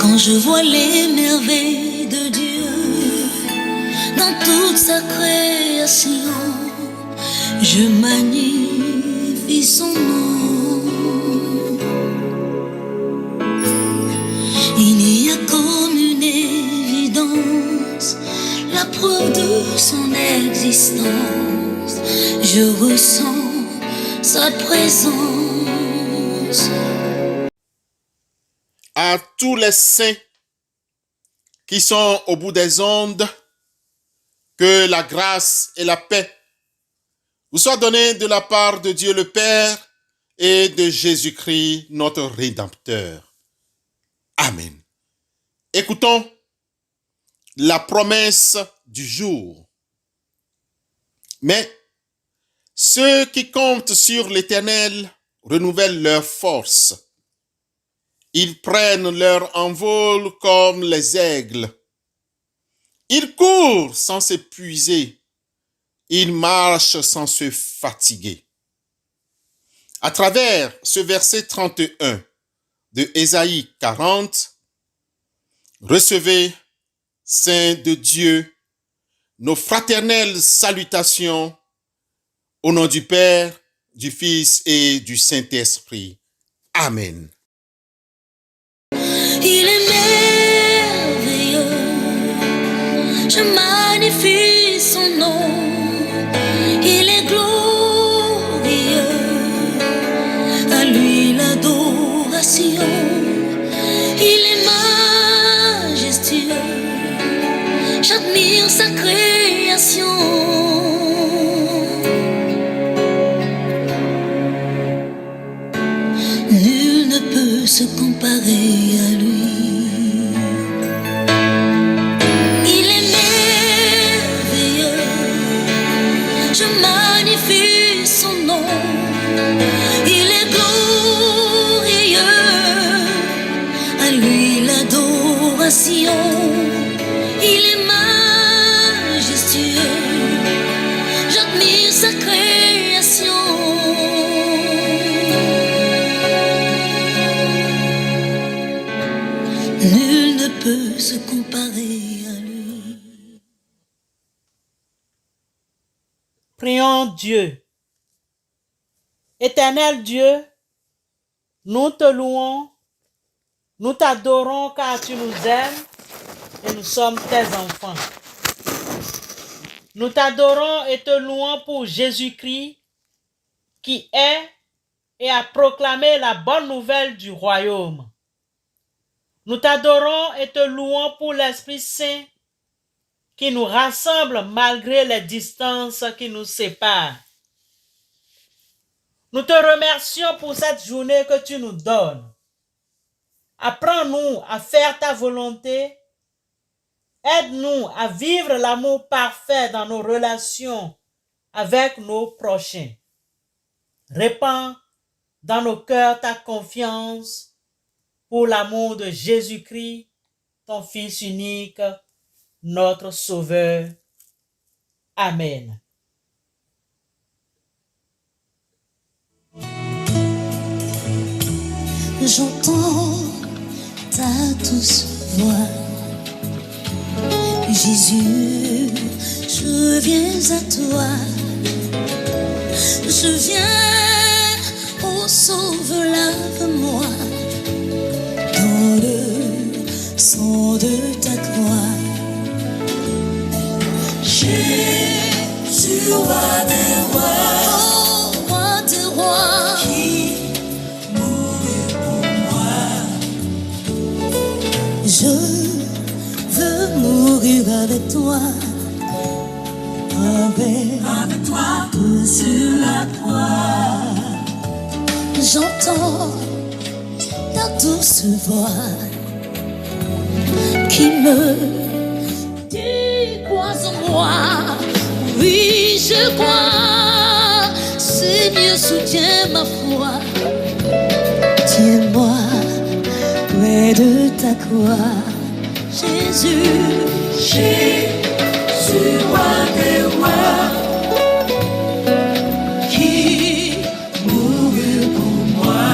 Quand je vois les merveilles de Dieu dans toute sa création, je magnifie son nom. Il y a comme une évidence, la preuve de son existence. Je ressens sa présence. À tous les saints qui sont au bout des ondes, que la grâce et la paix vous soient données de la part de Dieu le Père et de Jésus-Christ, notre Rédempteur. Amen. Écoutons la promesse du jour. Mais ceux qui comptent sur l'Éternel renouvellent leur force. Ils prennent leur envol comme les aigles. Ils courent sans s'épuiser. Ils marchent sans se fatiguer. À travers ce verset 31 de Ésaïe 40, recevez, saints de Dieu, nos fraternelles salutations au nom du Père, du Fils et du Saint-Esprit. Amen. Il est merveilleux, je magnifie son nom. Il est glorieux, à lui l'adoration. Il est majestueux, j'admire sa création. Nul ne peut se comparer à lui. Il est merveilleux, je magnifie son nom. Il est glorieux, à lui l'adoration. Il est majestueux, j'admire sa création. Nul ne peut se comparer à lui. Prions Dieu. Éternel Dieu, nous te louons, nous t'adorons car tu nous aimes et nous sommes tes enfants. Nous t'adorons et te louons pour Jésus-Christ qui est et a proclamé la bonne nouvelle du royaume. Nous t'adorons et te louons pour l'Esprit Saint qui nous rassemble malgré les distances qui nous séparent. Nous te remercions pour cette journée que tu nous donnes. Apprends-nous à faire ta volonté. Aide-nous à vivre l'amour parfait dans nos relations avec nos prochains. Répands dans nos cœurs ta confiance pour l'amour de Jésus-Christ, ton Fils unique, notre Sauveur. Amen. J'entends ta douce voix. Jésus, je viens à toi. Je viens, oh sauve, lave-moi dans le sang de ta croix. Jésus, roi des rois, oh roi des rois, qui mourut pour moi. Je veux mourir avec toi, avec toi sur la croix. J'entends ta douce voix qui me dit crois en moi. Oui, je crois, Seigneur, soutiens ma foi. Tiens-moi près de ta croix. Jésus, Jésus, roi des rois, qui mourut pour moi.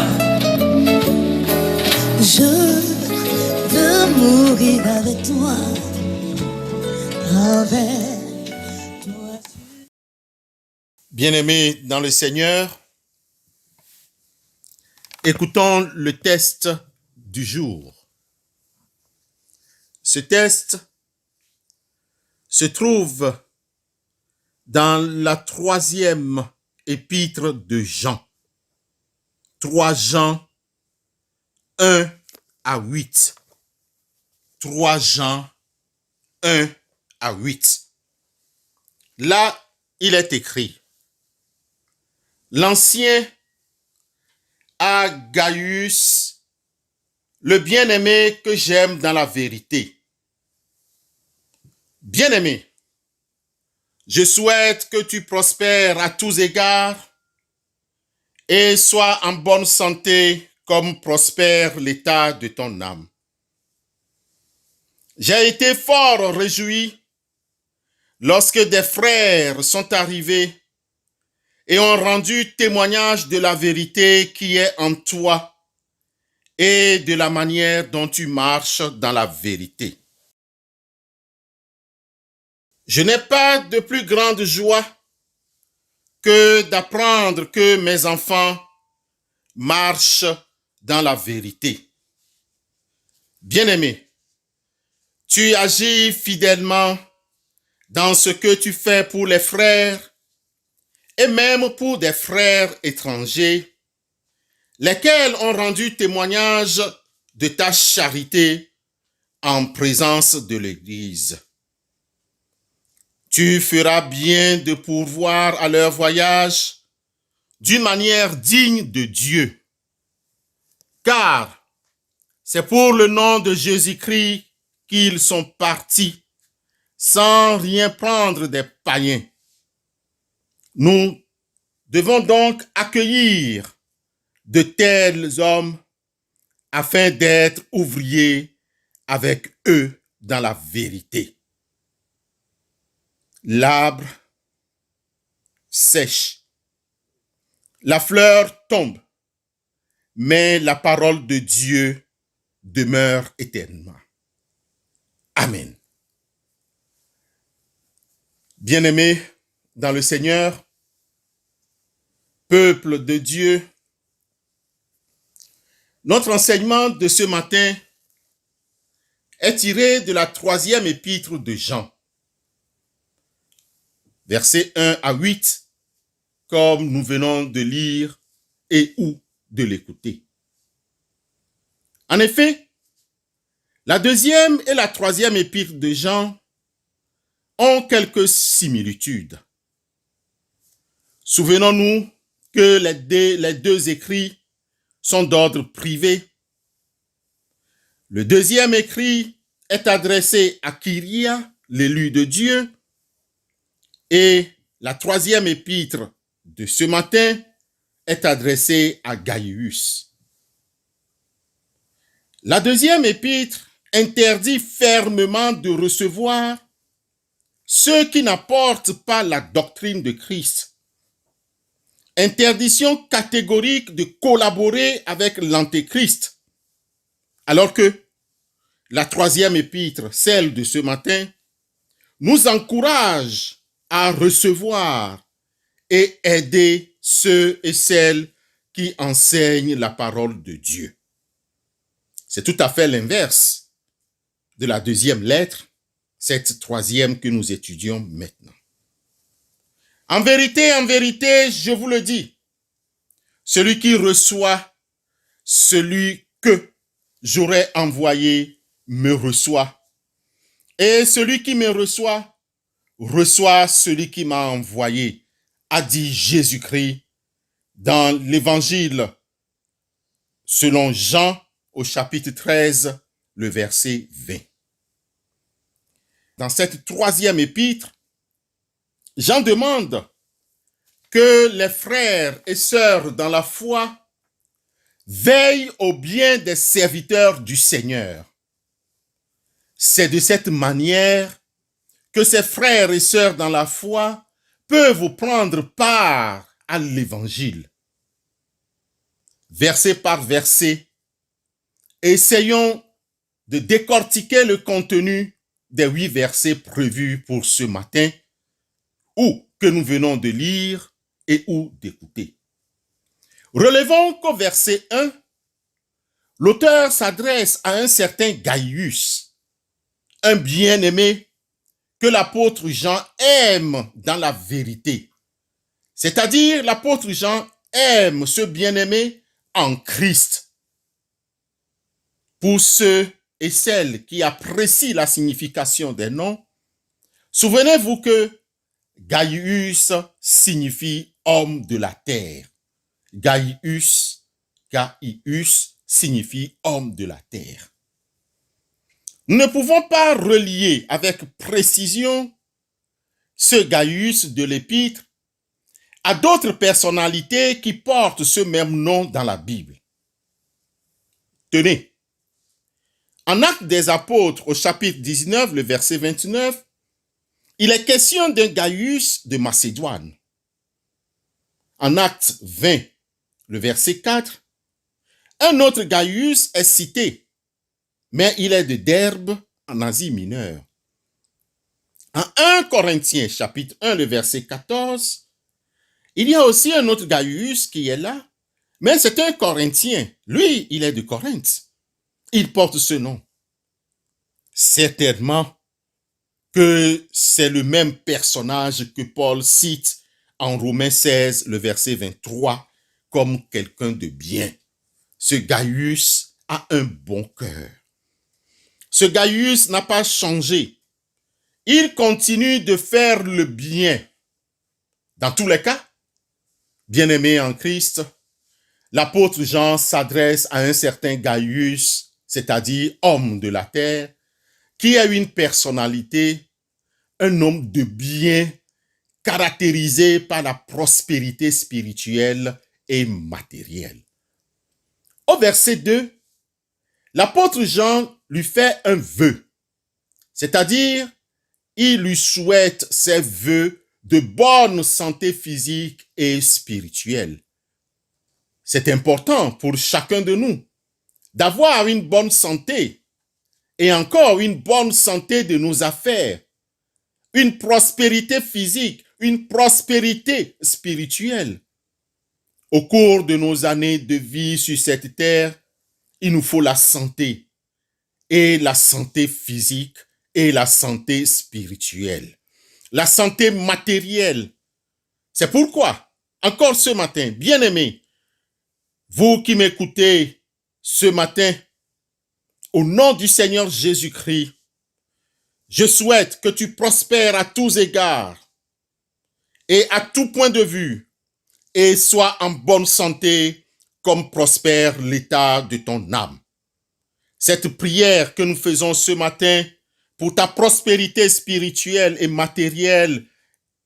Je veux mourir avec toi, avec toi. Bien-aimés dans le Seigneur, écoutons le test du jour. Ce test se trouve dans la 3e épître de Jean. 3 Jean 1 à 8. 3 Jean 1 à 8. Là, il est écrit: l'ancien à Gaius, le bien-aimé que j'aime dans la vérité. Bien-aimé, je souhaite que tu prospères à tous égards et sois en bonne santé comme prospère l'état de ton âme. J'ai été fort réjoui lorsque des frères sont arrivés et ont rendu témoignage de la vérité qui est en toi et de la manière dont tu marches dans la vérité. Je n'ai pas de plus grande joie que d'apprendre que mes enfants marchent dans la vérité. Bien-aimé, tu agis fidèlement dans ce que tu fais pour les frères et même pour des frères étrangers, lesquels ont rendu témoignage de ta charité en présence de l'Église. Tu feras bien de pourvoir à leur voyage d'une manière digne de Dieu, car c'est pour le nom de Jésus-Christ qu'ils sont partis, sans rien prendre des païens. Nous devons donc accueillir de tels hommes afin d'être ouvriers avec eux dans la vérité. L'arbre sèche, la fleur tombe, mais la parole de Dieu demeure éternellement. Amen. Bien-aimés dans le Seigneur, peuple de Dieu, notre enseignement de ce matin est tiré de la 3e épître de Jean, versets 1 à 8, comme nous venons de lire et ou de l'écouter. En effet, la 2e et la 3e épître de Jean ont quelques similitudes. Souvenons-nous que les deux écrits sont d'ordre privé. Le 2e écrit est adressé à Kyria, l'élu de Dieu, et la 3e épître de ce matin est adressée à Gaius. La 2e épître interdit fermement de recevoir ceux qui n'apportent pas la doctrine de Christ. Interdiction catégorique de collaborer avec l'antéchrist, alors que la 3e épître, celle de ce matin, nous encourage à recevoir et aider ceux et celles qui enseignent la parole de Dieu. C'est tout à fait l'inverse de la 2e lettre, cette 3e que nous étudions maintenant. En vérité, je vous le dis, celui qui reçoit celui que j'aurais envoyé me reçoit. Et celui qui me reçoit, reçoit celui qui m'a envoyé, a dit Jésus-Christ dans l'évangile selon Jean au chapitre 13, le verset 20. Dans cette 3e épître, Jean demande que les frères et sœurs dans la foi veillent au bien des serviteurs du Seigneur. C'est de cette manière que ces frères et sœurs dans la foi peuvent prendre part à l'évangile. Verset par verset, essayons de décortiquer le contenu des 8 versets prévus pour ce matin, ou que nous venons de lire et ou d'écouter. Relevons qu'au verset 1, l'auteur s'adresse à un certain Gaius, un bien-aimé que l'apôtre Jean aime dans la vérité. C'est-à-dire, l'apôtre Jean aime ce bien-aimé en Christ. Pour ceux et celles qui apprécient la signification des noms, souvenez-vous que Gaius signifie homme de la terre. Gaius, Gaius signifie homme de la terre. Nous ne pouvons pas relier avec précision ce Gaius de l'Épître à d'autres personnalités qui portent ce même nom dans la Bible. Tenez, en Actes des Apôtres, au chapitre 19, le verset 29, il est question d'un Gaius de Macédoine. En Actes 20, le verset 4, un autre Gaius est cité, mais il est de Derbe, en Asie mineure. En 1 Corinthiens, chapitre 1, le verset 14, il y a aussi un autre Gaius qui est là, mais c'est un Corinthien. Lui, il est de Corinthe. Il porte ce nom. Certainement que c'est le même personnage que Paul cite en Romains 16, le verset 23, comme quelqu'un de bien. Ce Gaius a un bon cœur. Ce Gaius n'a pas changé. Il continue de faire le bien. Dans tous les cas, bien-aimé en Christ, l'apôtre Jean s'adresse à un certain Gaius, c'est-à-dire homme de la terre, qui a une personnalité, un homme de bien, caractérisé par la prospérité spirituelle et matérielle. Au verset 2, l'apôtre Jean lui fait un vœu, c'est-à-dire il lui souhaite ses vœux de bonne santé physique et spirituelle. C'est important pour chacun de nous d'avoir une bonne santé et encore une bonne santé de nos affaires, une prospérité physique, une prospérité spirituelle. Au cours de nos années de vie sur cette terre, il nous faut la santé, et la santé physique et la santé spirituelle, la santé matérielle. C'est pourquoi, encore ce matin, bien-aimés, vous qui m'écoutez ce matin, au nom du Seigneur Jésus-Christ, je souhaite que tu prospères à tous égards et à tout point de vue et sois en bonne santé comme prospère l'état de ton âme. Cette prière que nous faisons ce matin pour ta prospérité spirituelle et matérielle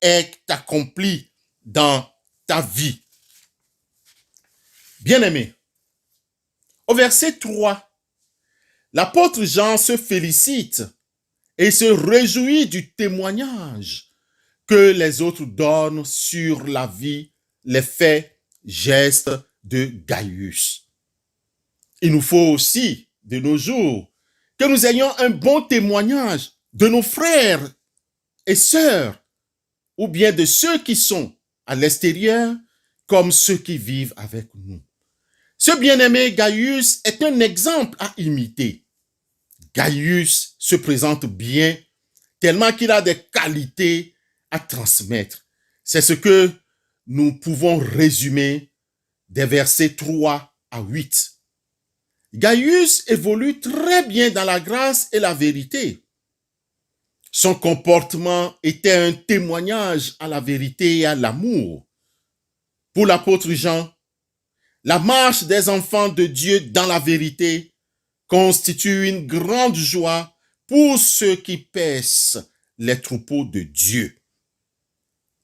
est accomplie dans ta vie. Bien-aimé, au verset 3, l'apôtre Jean se félicite et se réjouit du témoignage que les autres donnent sur la vie, les faits, gestes de Gaius. Il nous faut aussi, de nos jours, que nous ayons un bon témoignage de nos frères et sœurs, ou bien de ceux qui sont à l'extérieur, comme ceux qui vivent avec nous. Ce bien-aimé Gaius est un exemple à imiter. Gaius se présente bien, tellement qu'il a des qualités à transmettre. C'est ce que nous pouvons résumer des versets 3 à 8. Gaius évolue très bien dans la grâce et la vérité. Son comportement était un témoignage à la vérité et à l'amour. Pour l'apôtre Jean, la marche des enfants de Dieu dans la vérité constitue une grande joie pour ceux qui paissent les troupeaux de Dieu.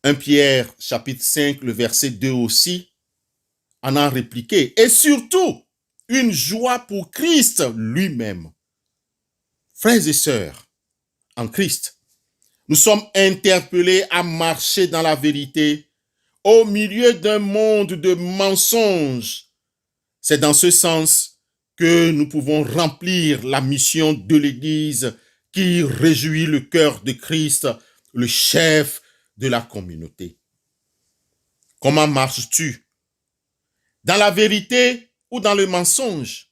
1 Pierre, chapitre 5, le verset 2 aussi, en a répliqué. Et surtout, une joie pour Christ lui-même. Frères et sœurs, en Christ, nous sommes interpellés à marcher dans la vérité au milieu d'un monde de mensonges. C'est dans ce sens que nous pouvons remplir la mission de l'Église qui réjouit le cœur de Christ, le chef de la communauté. Comment marches-tu? Dans la vérité ou dans le mensonge?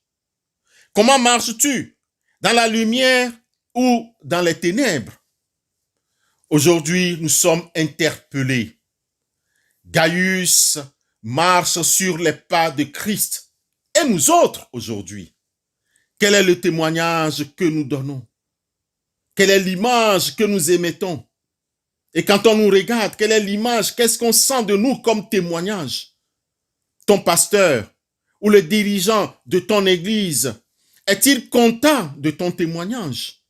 Comment marches-tu? Dans la lumière ou dans les ténèbres? Aujourd'hui, nous sommes interpellés. Gaius marche sur les pas de Christ. Et nous autres, aujourd'hui, quel est le témoignage que nous donnons? Quelle est l'image que nous émettons? Et quand on nous regarde, quelle est l'image? Qu'est-ce qu'on sent de nous comme témoignage? Ton pasteur ou le dirigeant de ton église, est-il content de ton témoignage?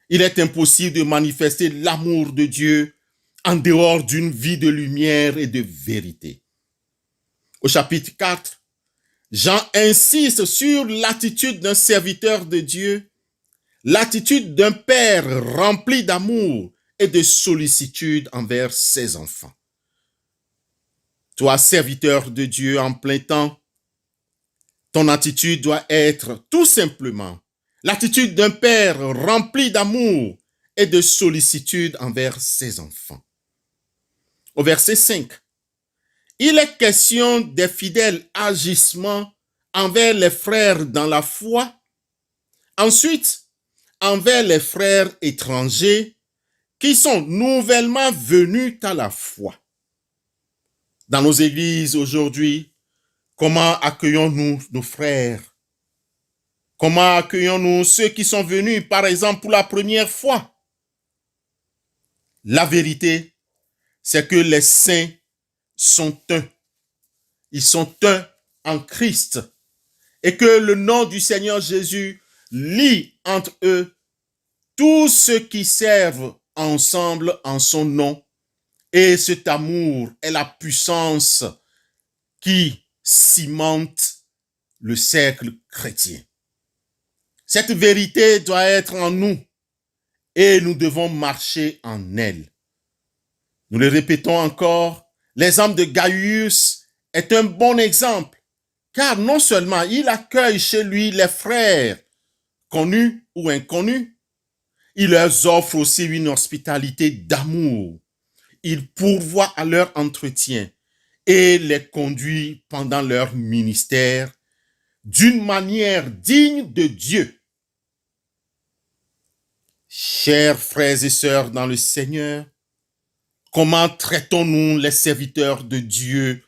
Il est impossible de manifester l'amour de Dieu en dehors d'une vie de lumière et de vérité. Au chapitre 4, Jean insiste sur l'attitude d'un serviteur de Dieu, l'attitude d'un père rempli d'amour et de sollicitude envers ses enfants. Toi, serviteur de Dieu en plein temps, ton attitude doit être tout simplement l'attitude d'un père rempli d'amour et de sollicitude envers ses enfants. Au verset 5, il est question des fidèles agissements envers les frères dans la foi, ensuite envers les frères étrangers qui sont nouvellement venus à la foi. Dans nos églises aujourd'hui, comment accueillons-nous nos frères? Comment accueillons-nous ceux qui sont venus, par exemple, pour la première fois? La vérité, c'est que les saints sont un. Ils sont un en Christ. Et que le nom du Seigneur Jésus lie entre eux tous ceux qui servent ensemble en son nom. Et cet amour est la puissance qui cimente le cercle chrétien. Cette vérité doit être en nous et nous devons marcher en elle. Nous le répétons encore, l'exemple de Gaius est un bon exemple, car non seulement il accueille chez lui les frères, connus ou inconnus, il leur offre aussi une hospitalité d'amour. Il pourvoit à leur entretien et les conduit pendant leur ministère d'une manière digne de Dieu. Chers frères et sœurs dans le Seigneur, comment traitons-nous les serviteurs de Dieu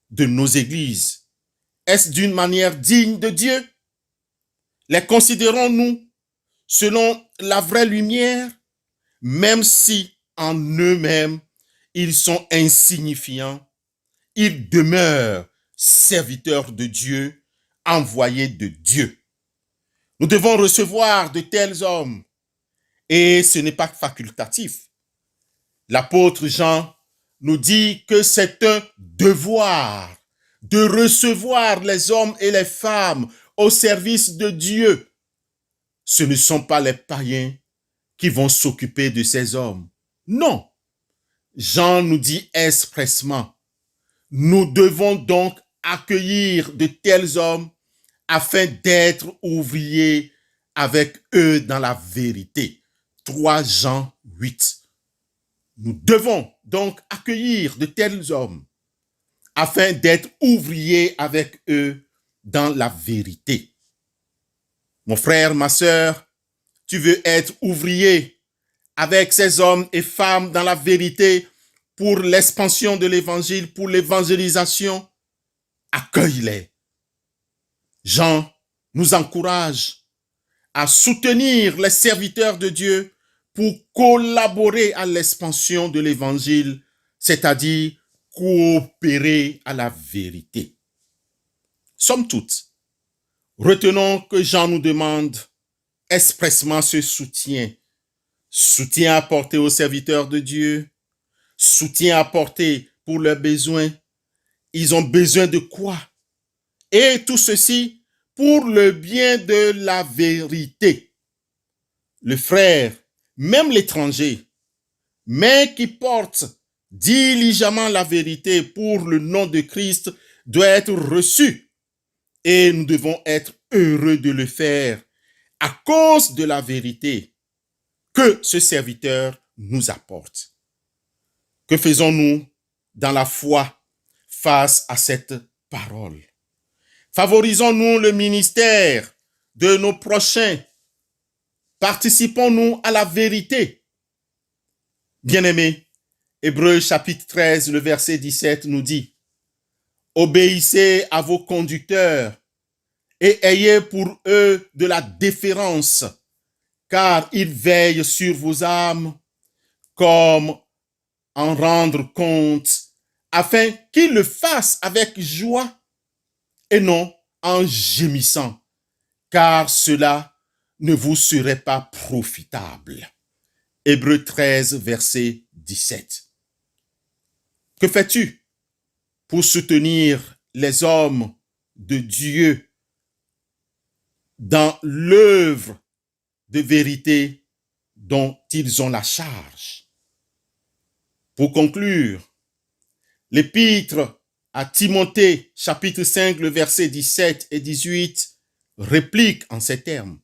de nos églises? Est-ce d'une manière digne de Dieu? Les considérons-nous selon la vraie lumière, même si en eux-mêmes, ils sont insignifiants, ils demeurent serviteurs de Dieu, envoyés de Dieu. Nous devons recevoir de tels hommes, et ce n'est pas facultatif. L'apôtre Jean nous dit que c'est un devoir de recevoir les hommes et les femmes au service de Dieu. Ce ne sont pas les païens qui vont s'occuper de ces hommes. Non. Jean nous dit expressément, nous devons donc accueillir de tels hommes afin d'être ouvriers avec eux dans la vérité. 3 Jean 8. Nous devons donc accueillir de tels hommes afin d'être ouvriers avec eux dans la vérité. Mon frère, ma sœur, tu veux être ouvrier avec ces hommes et femmes dans la vérité pour l'expansion de l'évangile, pour l'évangélisation, accueille-les. Jean nous encourage à soutenir les serviteurs de Dieu pour collaborer à l'expansion de l'évangile, c'est-à-dire coopérer à la vérité. Somme toute, retenons que Jean nous demande expressément ce soutien. Soutien apporté aux serviteurs de Dieu, soutien apporté pour leurs besoins. Ils ont besoin de quoi? Et tout ceci pour le bien de la vérité. Le frère, même l'étranger, mais qui porte diligemment la vérité pour le nom de Christ, doit être reçu Et nous devons être heureux de le faire à cause de la vérité que ce serviteur nous apporte. Que faisons-nous dans la foi face à cette parole? Favorisons-nous le ministère de nos prochains? Participons-nous à la vérité? Bien-aimés, Hébreux chapitre 13, le verset 17 nous dit: obéissez à vos conducteurs et ayez pour eux de la déférence, car ils veillent sur vos âmes comme en rendre compte, afin qu'ils le fassent avec joie et non en gémissant, car cela ne vous serait pas profitable. Hébreux 13, verset 17. Que fais-tu pour soutenir les hommes de Dieu dans l'œuvre de vérité dont ils ont la charge? Pour conclure, l'épître à Timothée, chapitre 5, le verset 17 et 18, réplique en ces termes: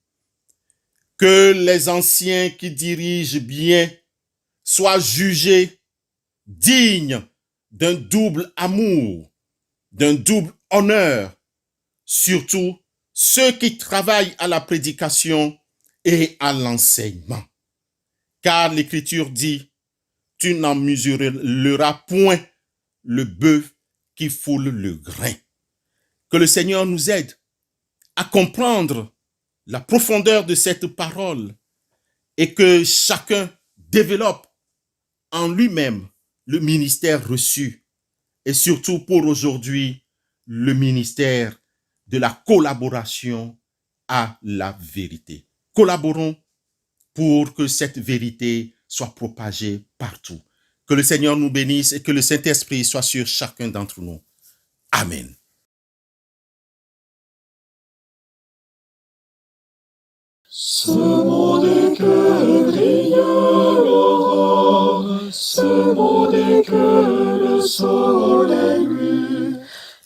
que les anciens qui dirigent bien soient jugés dignes d'un double amour, d'un double honneur, surtout ceux qui travaillent à la prédication et à l'enseignement. Car l'Écriture dit: tu n'en mesureras point le bœuf qui foule le grain. Que le Seigneur nous aide à comprendre la profondeur de cette parole et que chacun développe en lui-même le ministère reçu et surtout pour aujourd'hui, le ministère de la collaboration à la vérité. Collaborons pour que cette vérité soit propagée partout. Que le Seigneur nous bénisse et que le Saint-Esprit soit sur chacun d'entre nous. Amen. Ce mot dès que brille l'aurore, ce mot dès que le soleil luit,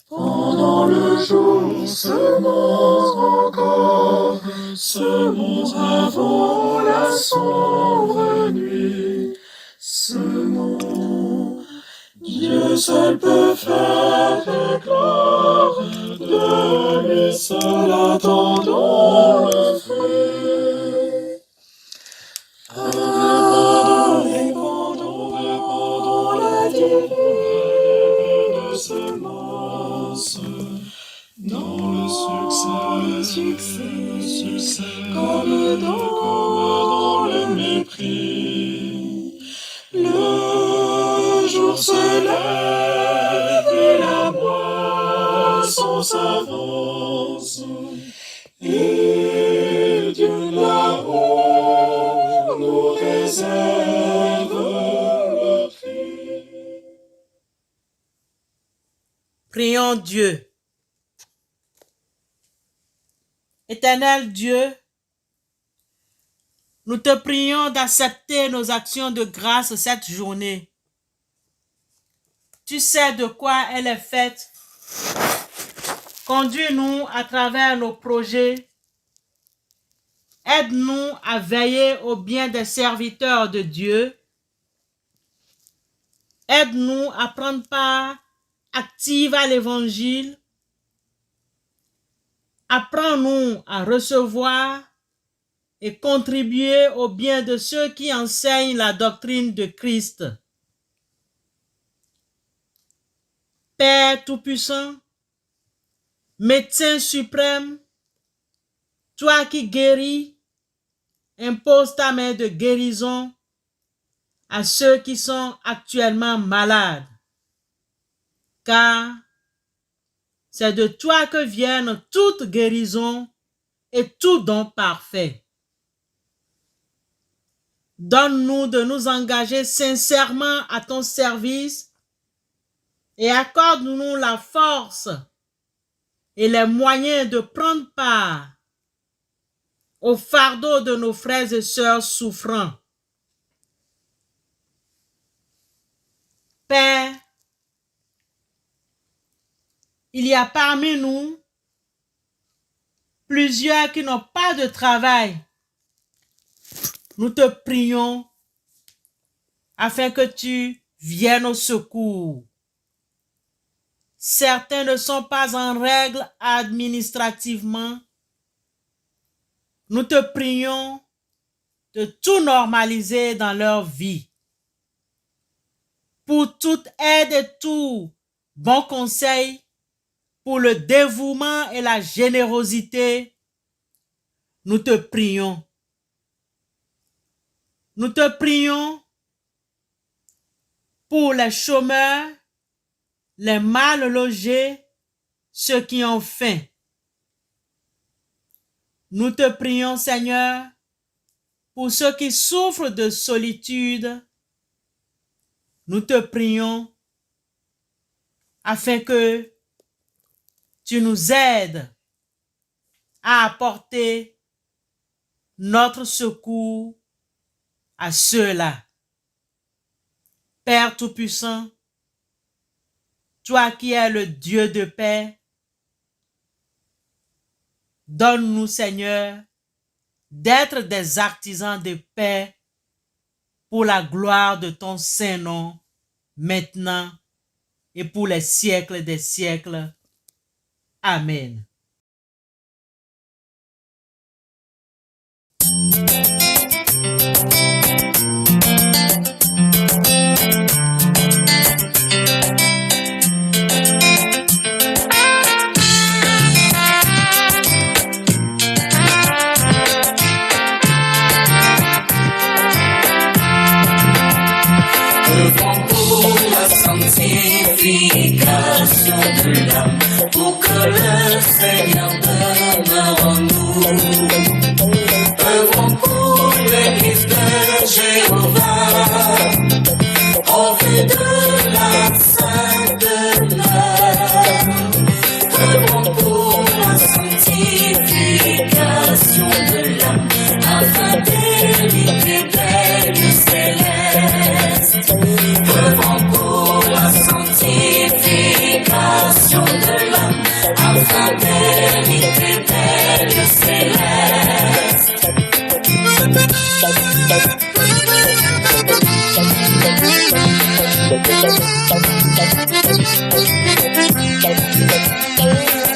pendant le jour ce mot encore, ce mot avant la sombre nuit, ce mot, Dieu seul peut faire éclore, de lui seul attendons le fruit. Répandons la divine semence dans le succès, comme dans le mépris. Le jour se lève et la moisson s'avance, et Dieu là-haut nous réserve le prix. Prions Dieu. Éternel Dieu, nous te prions d'accepter nos actions de grâce cette journée. Tu sais de quoi elle est faite. Conduis-nous à travers nos projets. Aide-nous à veiller au bien des serviteurs de Dieu. Aide-nous à prendre part active à l'Évangile. Apprends-nous à recevoir et contribuer au bien de ceux qui enseignent la doctrine de Christ. Père Tout-Puissant, Médecin suprême, toi qui guéris, impose ta main de guérison à ceux qui sont actuellement malades, car c'est de toi que viennent toute guérison et tout don parfait. Donne-nous de nous engager sincèrement à ton service et accorde-nous la force et les moyens de prendre part au fardeau de nos frères et sœurs souffrants. Père, il y a parmi nous plusieurs qui n'ont pas de travail. Nous te prions afin que tu viennes au secours. Certains ne sont pas en règle administrativement. Nous te prions de tout normaliser dans leur vie. Pour toute aide et tout bon conseil, pour le dévouement et la générosité, nous te prions. Nous te prions pour les chômeurs, les mal logés, ceux qui ont faim. Nous te prions, Seigneur, pour ceux qui souffrent de solitude. Nous te prions afin que tu nous aides à apporter notre secours à ceux-là. Père Tout-Puissant, toi qui es le Dieu de paix, donne-nous, Seigneur, d'être des artisans de paix pour la gloire de ton saint nom, maintenant et pour les siècles des siècles. Amen. Devant pour la sanctification de l'âme, pour que le Seigneur demeure en nous. Œuvrons pour l'église de Jéhovah, au vu de la sainte demeure. Œuvrons pour la sanctification de l'âme, afin d'hériter des lieux célestes. Œuvrons pour la sanctification de l'âme, afin d'hériter des lieux célestes.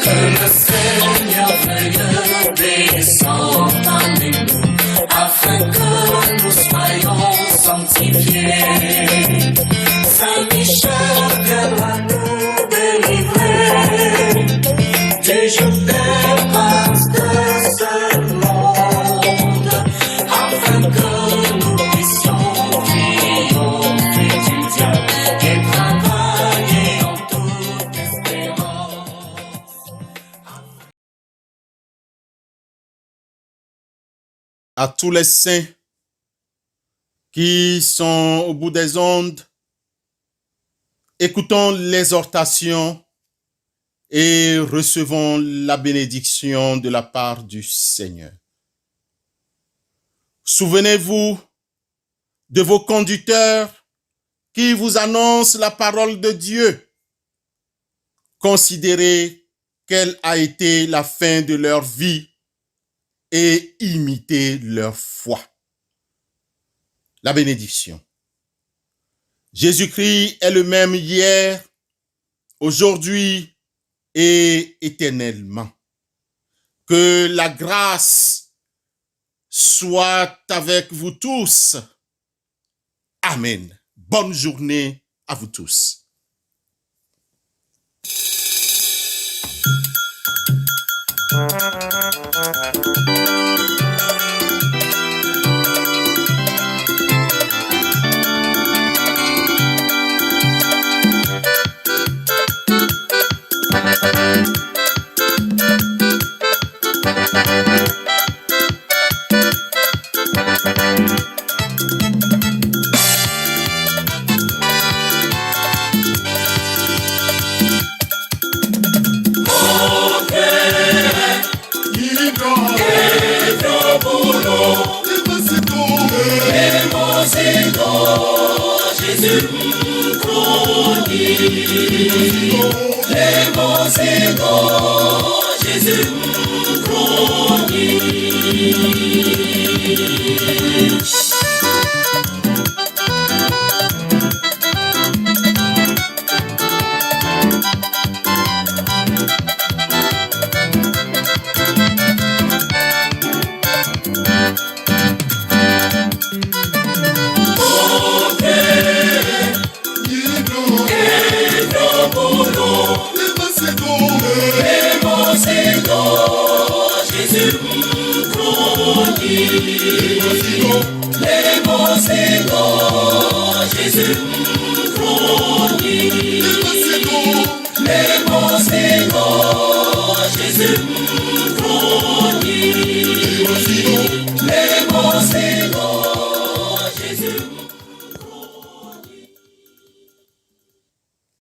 Que le Seigneur veuille descendre parmi nous, afin que nous soyons sanctifiés. Saint Michel viendra nous délivrer du joug des princes de ce monde, afin que nous puissions triompher du diable et travailler en toute espérance. À tous les saints qui sont au bout des ondes, écoutons l'exhortation et recevons la bénédiction de la part du Seigneur. Souvenez-vous de vos conducteurs qui vous annoncent la parole de Dieu. Considérez quelle a été la fin de leur vie et imitez leur foi. La bénédiction. Jésus-Christ est le même hier, aujourd'hui et éternellement. Que la grâce soit avec vous tous. Amen. Bonne journée à vous tous. Jésus, Jésus,